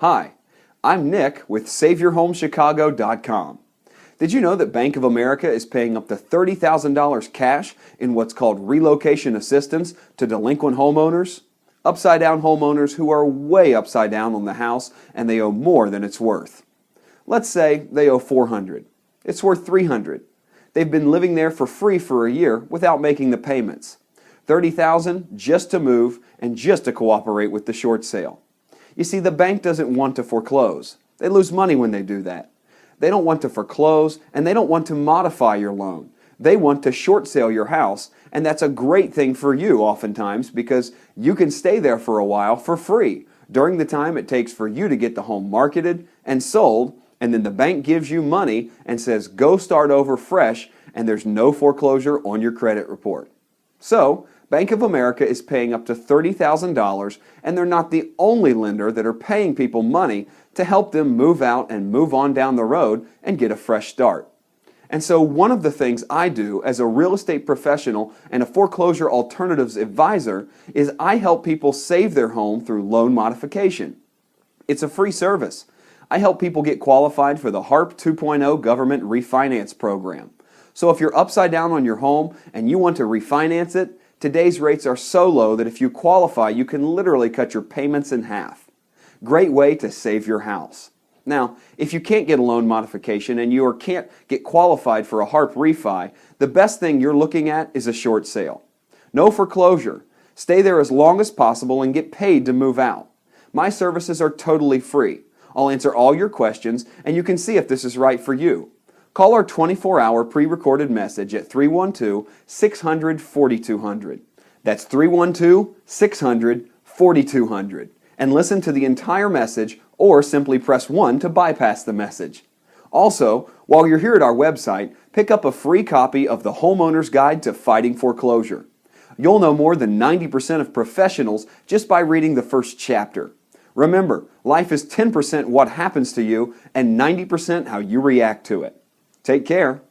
Hi, I'm Nick with SaveYourHomeChicago.com. Did you know that Bank of America is paying up to $30,000 cash in what's called relocation assistance to delinquent homeowners? Upside down homeowners who are way upside down on the house and they owe more than it's worth. Let's say they owe $400. It's worth $300. They've been living there for free for a year without making the payments. $30,000 just to move and just to cooperate with the short sale. You see, the bank doesn't want to foreclose. They lose money when they do that. They don't want to foreclose and they don't want to modify your loan. They want to short sale your house, and that's a great thing for you oftentimes because you can stay there for a while for free during the time it takes for you to get the home marketed and sold, and then the bank gives you money and says go start over fresh and there's no foreclosure on your credit report. So, Bank of America is paying up to $30,000, and they're not the only lender that are paying people money to help them move out and move on down the road and get a fresh start. And so one of the things I do as a real estate professional and a foreclosure alternatives advisor is I help people save their home through loan modification. It's a free service. I help people get qualified for the HARP 2.0 government refinance program. So if you're upside down on your home and you want to refinance it, today's rates are so low that if you qualify, you can literally cut your payments in half. Great way to save your house. Now, if you can't get a loan modification and you can't get qualified for a HARP refi, the best thing you're looking at is a short sale. No foreclosure. Stay there as long as possible and get paid to move out. My services are totally free. I'll answer all your questions and you can see if this is right for you. Call our 24-hour pre-recorded message at 312-600-4200. That's 312-600-4200. And listen to the entire message or simply press 1 to bypass the message. Also, while you're here at our website, pick up a free copy of The Homeowner's Guide to Fighting Foreclosure. You'll know more than 90% of professionals just by reading the first chapter. Remember, life is 10% what happens to you and 90% how you react to it. Take care.